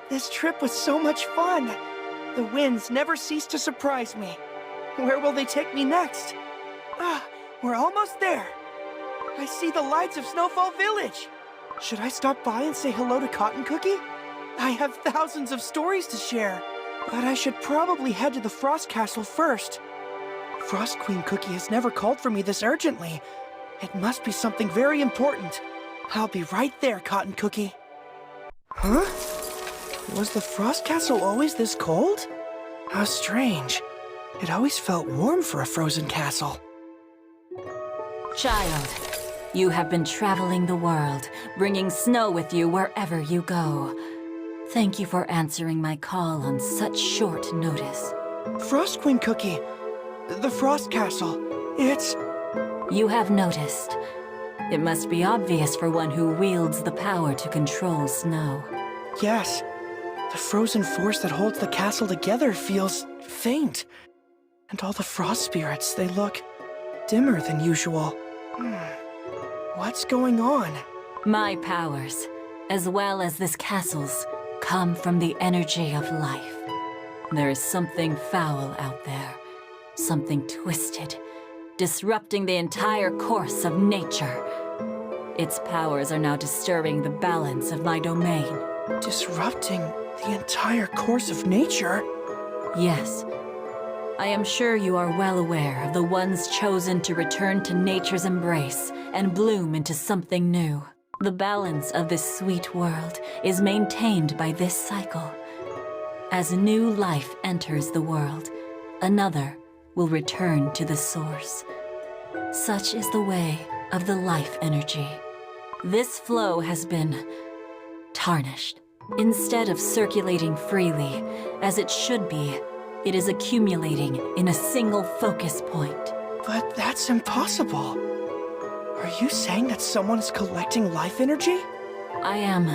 This trip was so much fun. The winds never cease to surprise me. Where will they take me next? We're almost there. I see the lights of Snowfall Village. Should I stop by and say hello to Cotton Cookie? I have thousands of stories to share, but I should probably head to the Frost Castle first. Frost Queen Cookie has never called for me this urgently. It must be something very important. I'll be right there, Cotton Cookie. Huh? Was the Frost Castle always this cold? How strange. It always felt warm for a frozen castle. Child, you have been traveling the world, bringing snow with you wherever you go. Thank you for answering my call on such short notice. Frost Queen Cookie, the Frost Castle, it's... You have noticed. It must be obvious for one who wields the power to control snow. Yes. The frozen force that holds the castle together feels faint. And all the frost spirits, they look dimmer than usual. What's going on? My powers, as well as this castle's, come from the energy of life. There is something foul out there, something twisted, disrupting the entire course of nature. Its powers are now disturbing the balance of my domain. Disrupting the entire course of nature? Yes. I am sure you are well aware of the ones chosen to return to nature's embrace and bloom into something new. The balance of this sweet world is maintained by this cycle. As new life enters the world, another will return to the source. Such is the way of the life energy. This flow has been tarnished. Instead of circulating freely, as it should be, it is accumulating in a single focus point. But that's impossible. Are you saying that someone is collecting life energy? I am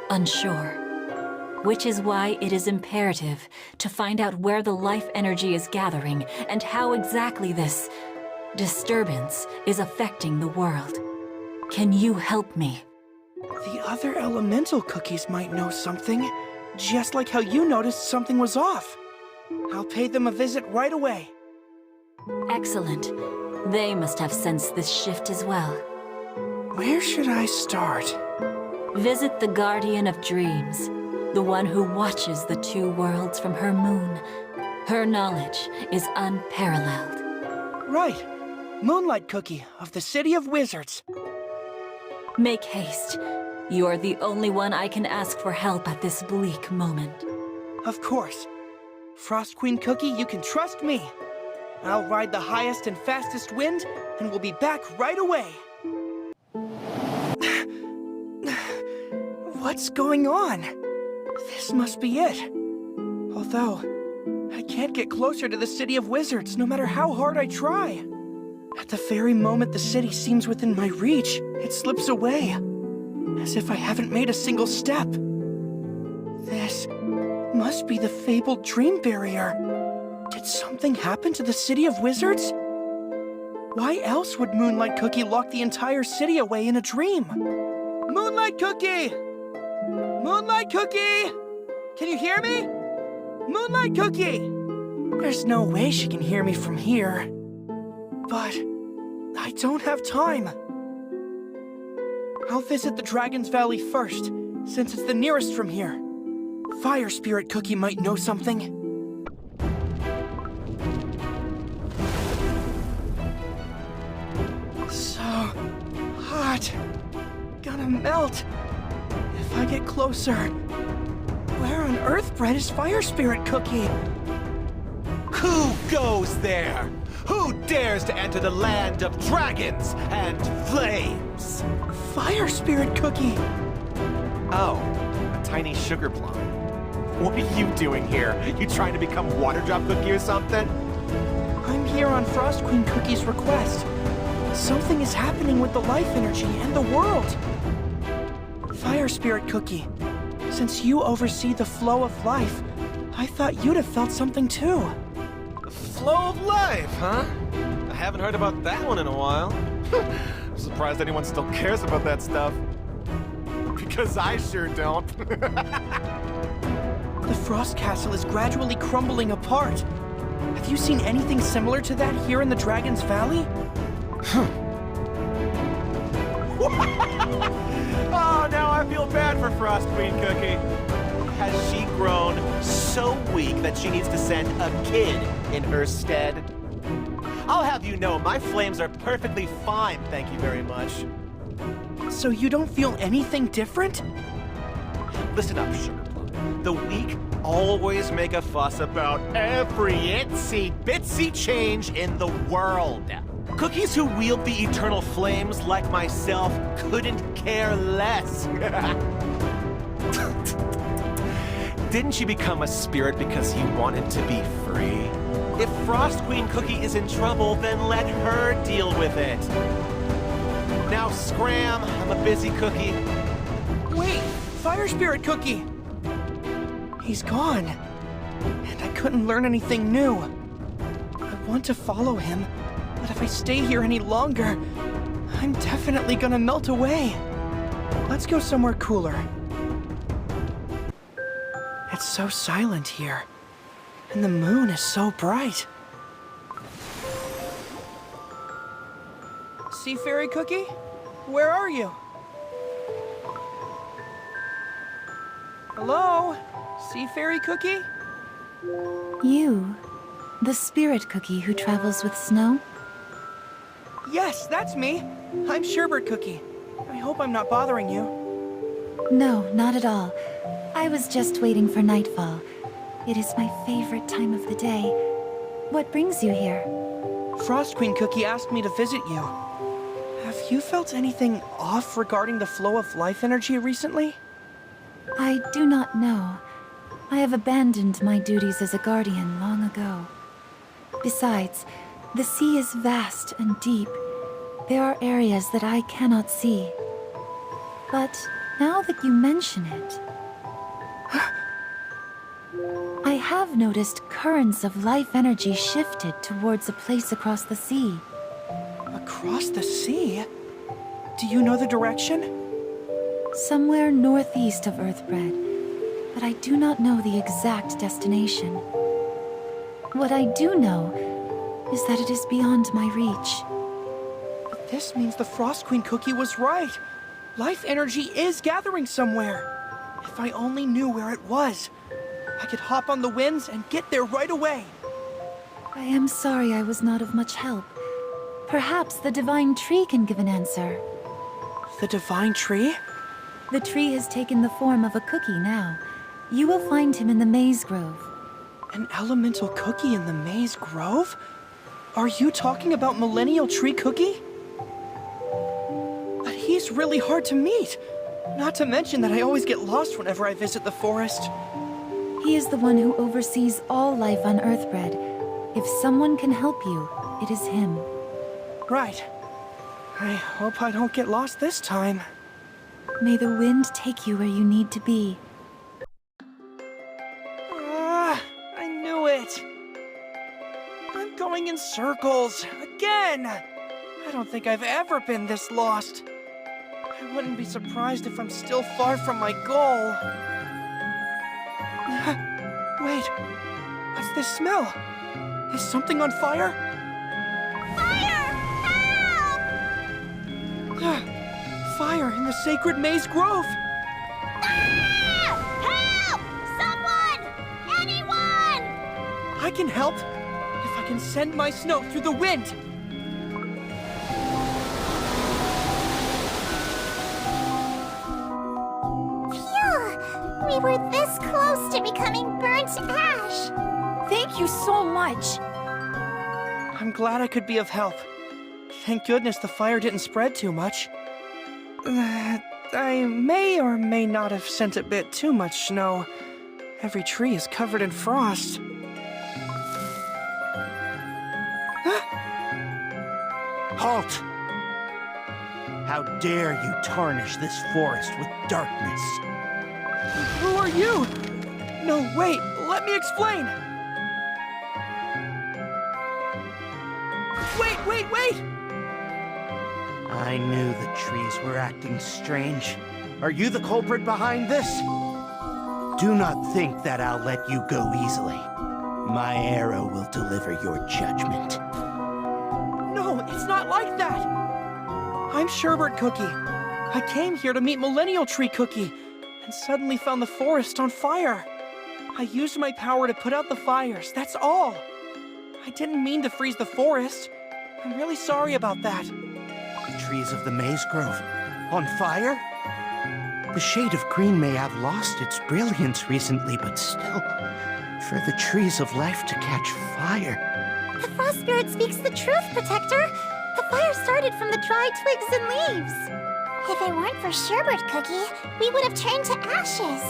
unsure. Which is why it is imperative to find out where the life energy is gathering and how exactly this disturbance is affecting the world. Can you help me? The other elemental cookies might know something, just like how you noticed something was off. I'll pay them a visit right away. Excellent. They must have sensed this shift as well. Where should I start? Visit the Guardian of Dreams, the one who watches the two worlds from her moon. Her knowledge is unparalleled. Right. Moonlight Cookie of the City of Wizards. Make haste. You are the only one I can ask for help at this bleak moment. Of course. Frost Queen Cookie, you can trust me. I'll ride the highest and fastest wind, and we'll be back right away. What's going on? This must be it. Although, I can't get closer to the City of Wizards, no matter how hard I try. At the very moment the city seems within my reach, it slips away, as if I haven't made a single step. This must be the fabled dream barrier. Did something happen to the City of Wizards? Why else would Moonlight Cookie lock the entire city away in a dream? Moonlight Cookie! Moonlight Cookie! Can you hear me? Moonlight Cookie! There's no way she can hear me from here. But I don't have time. I'll visit the Dragon's Valley first, since it's the nearest from here. Fire Spirit Cookie might know something. So hot. Gonna melt. If I get closer. Where on earth bred is Fire Spirit Cookie? Who goes there? Who dares to enter the land of dragons and flames? Fire Spirit Cookie! Oh, a tiny sugar plum. What are you doing here? You trying to become Water Drop Cookie or something? I'm here on Frost Queen Cookie's request. Something is happening with the life energy and the world. Fire Spirit Cookie, since you oversee the flow of life, I thought you'd have felt something too. Flow of life, huh? I haven't heard about that one in a while. I'm surprised anyone still cares about that stuff. because I sure don't. The Frost Castle is gradually crumbling apart. Have you seen anything similar to that here in the Dragon's Valley? Oh, now I feel bad for Frost Queen Cookie. Has she grown so weak that she needs to send a kid in her stead? I'll have you know, my flames are perfectly fine, thank you very much. So you don't feel anything different? Listen up, Sugar Plum. The weak always make a fuss about every itsy-bitsy change in the world. Cookies who wield the eternal flames, like myself, couldn't care less. Didn't she become a spirit because you wanted to be free? If Frost Queen Cookie is in trouble, then let her deal with it. Now scram, I'm a busy cookie. Wait, Fire Spirit Cookie! He's gone, and I couldn't learn anything new. I want to follow him, but if I stay here any longer, I'm definitely gonna melt away. Let's go somewhere cooler. It's so silent here, and the moon is so bright. Sea Fairy Cookie? Where are you? Hello? Sea Fairy Cookie? You, the spirit cookie who travels with snow? Yes, that's me. I'm Sherbert Cookie. I hope I'm not bothering you. No, not at all. I was just waiting for nightfall. It is my favorite time of the day. What brings you here? Frost Queen Cookie asked me to visit you. Have you felt anything off regarding the flow of life energy recently? I do not know. I have abandoned my duties as a guardian long ago. Besides, the sea is vast and deep. There are areas that I cannot see. But now that you mention it, I have noticed currents of life energy shifted towards a place across the sea. Across the sea? Do you know the direction? Somewhere northeast of Earthbread, but I do not know the exact destination. What I do know is that it is beyond my reach. But this means the Frost Queen Cookie was right. Life energy is gathering somewhere. If I only knew where it was, I could hop on the winds and get there right away. I am sorry I was not of much help. Perhaps the Divine Tree can give an answer. The Divine Tree? The tree has taken the form of a cookie now. You will find him in the Maze Grove. An elemental cookie in the Maze Grove? Are you talking about Millennial Tree Cookie? But he's really hard to meet. Not to mention that I always get lost whenever I visit the forest. He is the one who oversees all life on Earthbread. If someone can help you, it is him. Right. I hope I don't get lost this time. May the wind take you where you need to be. I knew it. I'm going in circles, again. I don't think I've ever been this lost. I wouldn't be surprised if I'm still far from my goal. Wait, what's this smell? Is something on fire? Fire! Help! Fire in the sacred Maze Grove! Ah! Help! Someone! Anyone! I can help if I can send my snow through the wind. Phew! We were this close to becoming burnt ash. Thank you so much! I'm glad I could be of help. Thank goodness the fire didn't spread too much. I may or may not have sent a bit too much snow. Every tree is covered in frost. Halt! How dare you tarnish this forest with darkness? Who are you? No, wait, let me explain. Wait! I knew the trees were acting strange. Are you the culprit behind this? Do not think that I'll let you go easily. My arrow will deliver your judgment. No, it's not like that! I'm Sherbert Cookie. I came here to meet Millennial Tree Cookie, and suddenly found the forest on fire. I used my power to put out the fires, that's all. I didn't mean to freeze the forest. I'm really sorry about that. The trees of the Maze Grove, on fire? The shade of green may have lost its brilliance recently, but still, for the trees of life to catch fire. The Frost Spirit speaks the truth, Protector. The fire started from the dry twigs and leaves. If it weren't for Sherbert Cookie, we would have turned to ashes.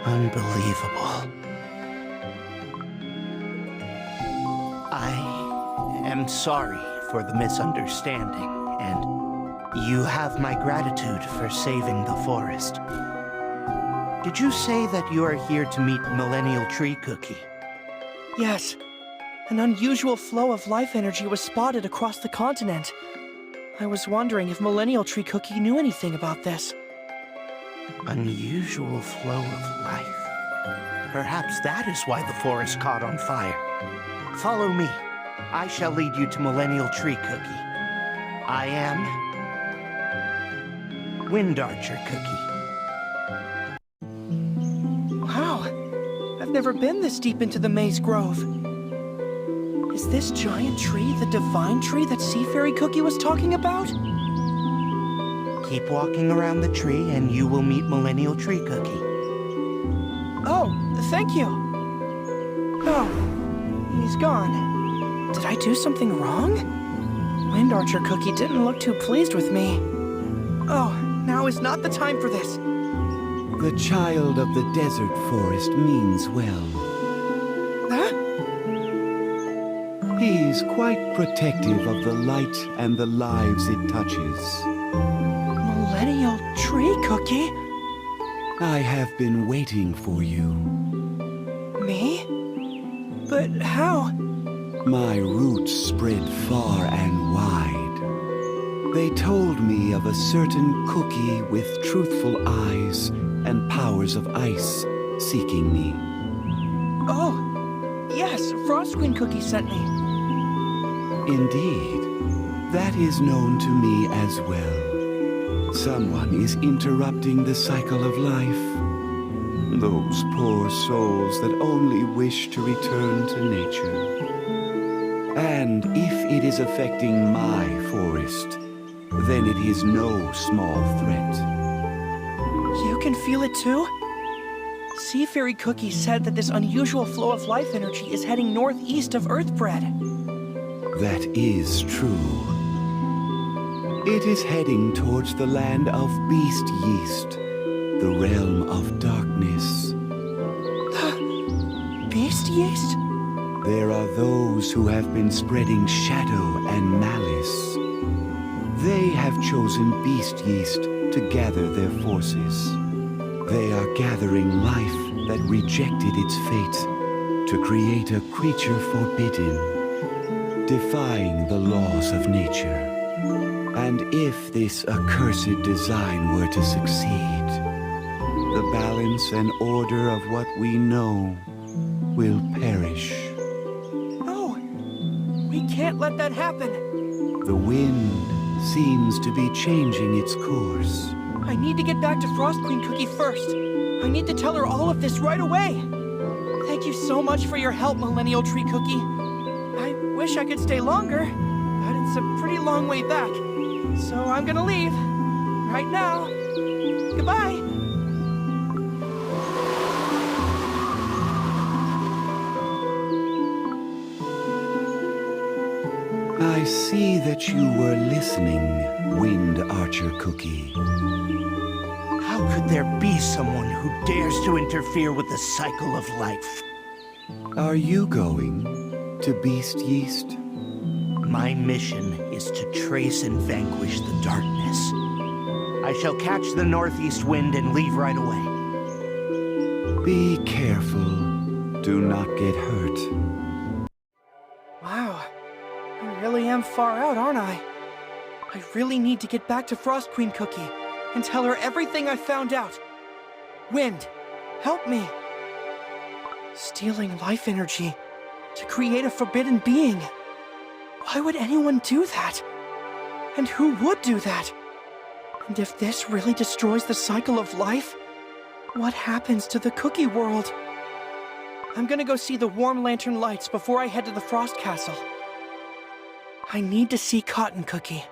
Unbelievable. I am sorry for the misunderstanding, and you have my gratitude for saving the forest. Did you say that you are here to meet Millennial Tree Cookie? Yes. An unusual flow of life energy was spotted across the continent. I was wondering if Millennial Tree Cookie knew anything about this. Unusual flow of life. Perhaps that is why the forest caught on fire. Follow me. I shall lead you to Millennial Tree Cookie. I am Wind Archer Cookie. Wow. I've never been this deep into the Maze Grove. Is this giant tree the divine tree that Sea Fairy Cookie was talking about? Keep walking around the tree and you will meet Millennial Tree Cookie. Oh, thank you. Oh, he's gone. Did I do something wrong? Wind Archer Cookie didn't look too pleased with me. Oh, now is not the time for this. The child of the desert forest means well. Huh? He's quite protective of the light and the lives it touches. Millennial Tree Cookie? I have been waiting for you. Me? But how? My roots spread far and wide. They told me of a certain cookie with truthful eyes and powers of ice seeking me. Oh, yes, Frost Queen Cookie sent me. Indeed, that is known to me as well. Someone is interrupting the cycle of life. Those poor souls that only wish to return to nature. And if it is affecting my forest, then it is no small threat. You can feel it too? Sea Fairy Cookie said that this unusual flow of life energy is heading northeast of Earthbread. That is true. It is heading towards the land of Beast Yeast, the realm of darkness. Beast Yeast? There are those who have been spreading shadow and malice. They have chosen Beast Yeast to gather their forces. They are gathering life that rejected its fate to create a creature forbidden, defying the laws of nature. And if this accursed design were to succeed, the balance and order of what we know will perish. No, we can't let that happen. The wind seems to be changing its course. I need to get back to Frost Queen Cookie first. I need to tell her all of this right away. Thank you so much for your help, Millennial Tree Cookie. I wish I could stay longer, but it's a pretty long way back. So I'm gonna leave. Right now. Goodbye. I see that you were listening, Wind Archer Cookie. How could there be someone who dares to interfere with the cycle of life? Are you going to Beast Yeast? My mission is to trace and vanquish the darkness. I shall catch the northeast wind and leave right away. Be careful. Do not get hurt. Wow. I really am far out, aren't I? I really need to get back to Frost Queen Cookie and tell her everything I found out. Wind, help me. Stealing life energy to create a forbidden being. Why would anyone do that? And who would do that? And if this really destroys the cycle of life, what happens to the cookie world? I'm gonna go see the warm lantern lights before I head to the Frost Castle. I need to see Cotton Cookie.